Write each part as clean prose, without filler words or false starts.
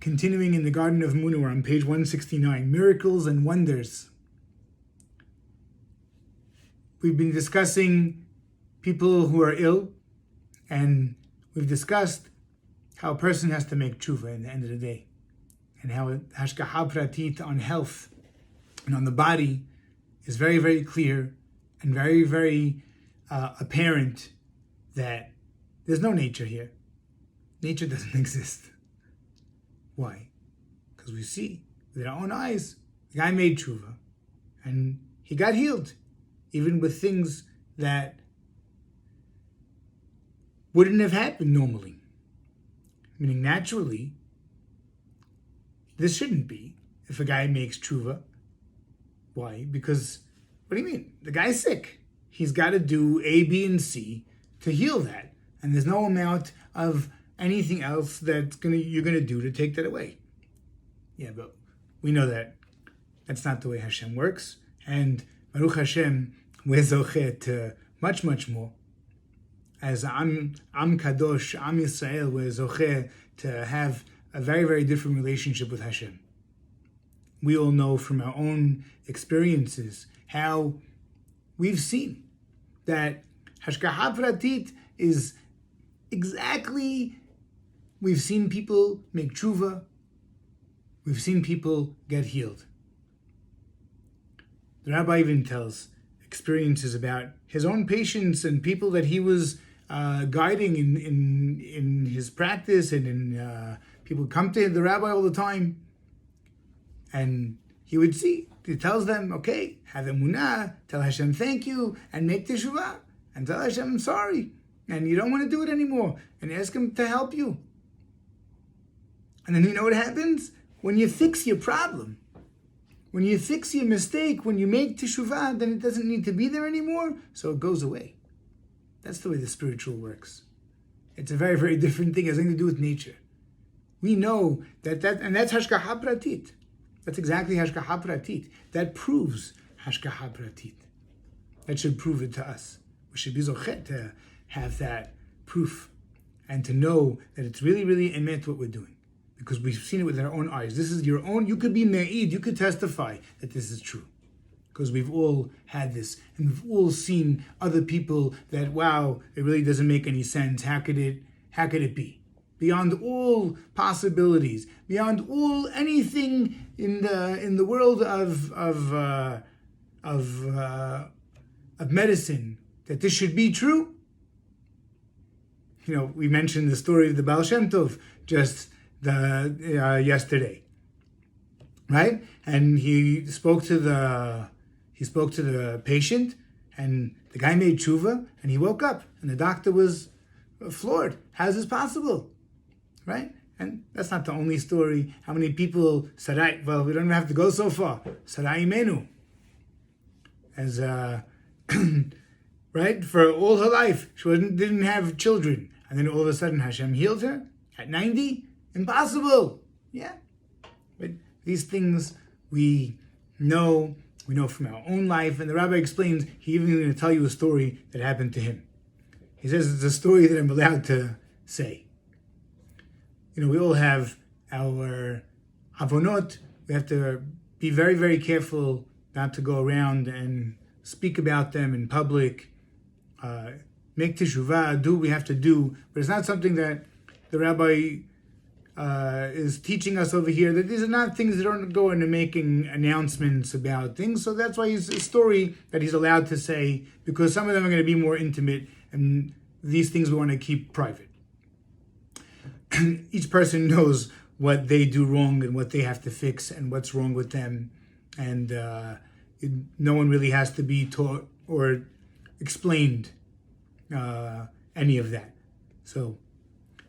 Continuing in the Garden of Emuna, we're on page 169, Miracles and Wonders. We've been discussing people who are ill, and we've discussed how a person has to make tshuva in the end of the day, and how hashgacha pratit on health and on the body is very, very clear and very, very apparent that there's no nature here. Nature doesn't exist. Why? Because we see with our own eyes, the guy made tshuva, and he got healed, even with things that wouldn't have happened normally. Meaning, naturally, this shouldn't be if a guy makes tshuva. Why? Because, what do you mean? The guy's sick. He's got to do A, B, and C to heal that. And there's no amount of anything else that you're gonna do to take that away. Yeah, but we know that that's not the way Hashem works. And Baruch Hashem, we're zocheh to much, much more. As Am Kadosh, Am Yisrael, we're zocheh to have a very, very different relationship with Hashem. We all know from our own experiences how we've seen that hashgacha pratit is exactly. We've seen people make tshuva. We've seen people get healed. The rabbi even tells experiences about his own patients and people that he was guiding in his practice, and in people come to the rabbi all the time, and he tells them, okay, have Emuna, tell Hashem thank you, and make teshuvah, and tell Hashem I'm sorry, and you don't want to do it anymore, and ask him to help you. And then you know what happens? When you fix your problem, when you fix your mistake, when you make teshuvah, then it doesn't need to be there anymore, so it goes away. That's the way the spiritual works. It's a very, very different thing. It has nothing to do with nature. We know and that's hashgacha pratit. That's exactly hashgacha pratit. That proves hashgacha pratit. That should prove it to us. We should be zochet to have that proof and to know that it's really, really emet what we're doing. Because we've seen it with our own eyes. This is your own, you could be me'id, you could testify that this is true. Because we've all had this, and we've all seen other people that, wow, it really doesn't make any sense. How could it be? Beyond all possibilities, beyond all anything in the world of medicine, that this should be true. You know, we mentioned the story of the Baal Shem Tov just yesterday, right? And he spoke to the patient, and the guy made tshuva, and he woke up, and the doctor was floored. How's this possible, right? And that's not the only story. How many people sarai? Well, we don't even have to go so far. Sarai Emuna, as right, for all her life she didn't have children, and then all of a sudden Hashem healed her at 90. Impossible. Yeah. But these things we know from our own life, and the rabbi explains, he even going to tell you a story that happened to him. He says it's a story that I'm allowed to say. You know, we all have our avonot. We have to be very, very careful not to go around and speak about them in public. Make teshuvah, do what we have to do, but it's not something that the rabbi is teaching us over here, that these are not things that don't go into making announcements about things. So that's why it's a story that he's allowed to say, because some of them are going to be more intimate, and these things we want to keep private. Each person knows what they do wrong and what they have to fix and what's wrong with them, and no one really has to be taught or explained any of that. So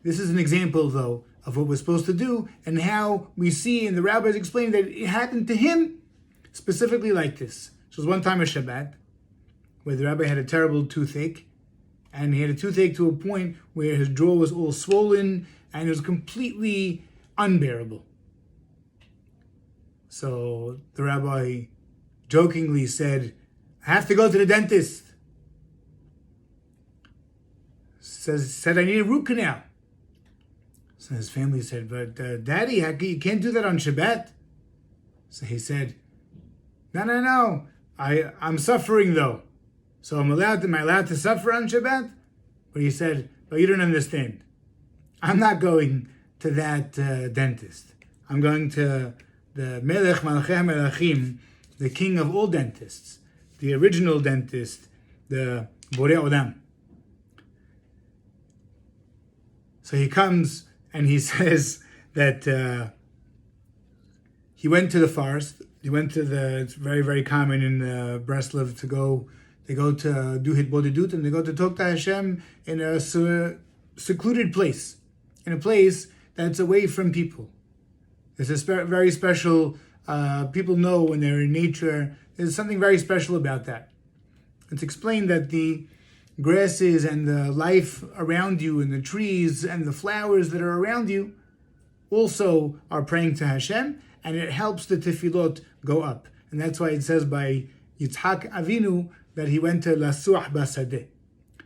this is an example, though, of what we're supposed to do, and how we see, and the rabbis explain that it happened to him specifically like this. So it was one time a Shabbat, where the rabbi had a terrible toothache, and he had a toothache to a point where his jaw was all swollen, and it was completely unbearable. So the rabbi jokingly said, I have to go to the dentist. Said I need a root canal. So his family said, but Daddy, you can't do that on Shabbat. So he said, no, I'm suffering though. So am I allowed to suffer on Shabbat? But he said, but you don't understand. I'm not going to that dentist. I'm going to the Melech Malchei Melachim, the king of all dentists, the original dentist, the Borei Olam. So he comes and he says that he went to the forest. He went to it's very, very common in Breslov they go to do Hitbodedut, and they go to talk to Hashem in a secluded place, in a place that's away from people. It's a very special, people know when they're in nature, there's something very special about that. It's explained that the grasses and the life around you and the trees and the flowers that are around you also are praying to Hashem, and it helps the tefillot go up. And that's why it says by Yitzhak Avinu that he went to Lasuach Basadeh.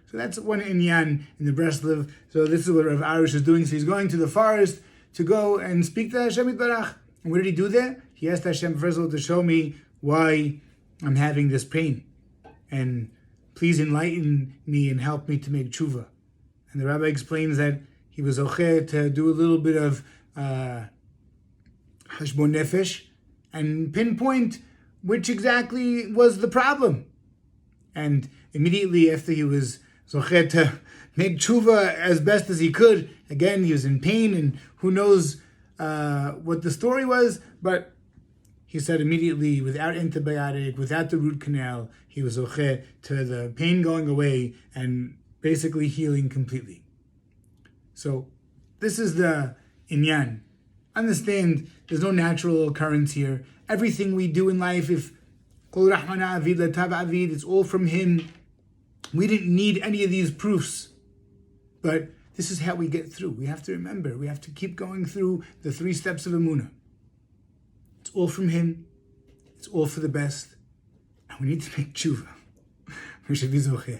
So that's one inyan in the Breslov. So this is what Rav Arush is doing. So he's going to the forest to go and speak to Hashem Yitbarach. And what did he do there? He asked Hashem, first of all, to show me why I'm having this pain. And please enlighten me and help me to make tshuva. And the rabbi explains that he was okay to do a little bit of hashbon nefesh and pinpoint which exactly was the problem. And immediately after he was zochet to make tshuva as best as he could, again, he was in pain, and who knows what the story was, but he said immediately, without antibiotic, without the root canal, he was zochet to the pain going away and basically healing completely. So this is the inyan. Understand, there's no natural occurrence here. Everything we do in life, if Kol Rahmana Avid Latab Avid, it's all from him. We didn't need any of these proofs. But this is how we get through. We have to remember, we have to keep going through the 3 steps of Emuna. It's all from him. It's all for the best. And we need to make tshuva. We should be zocheh.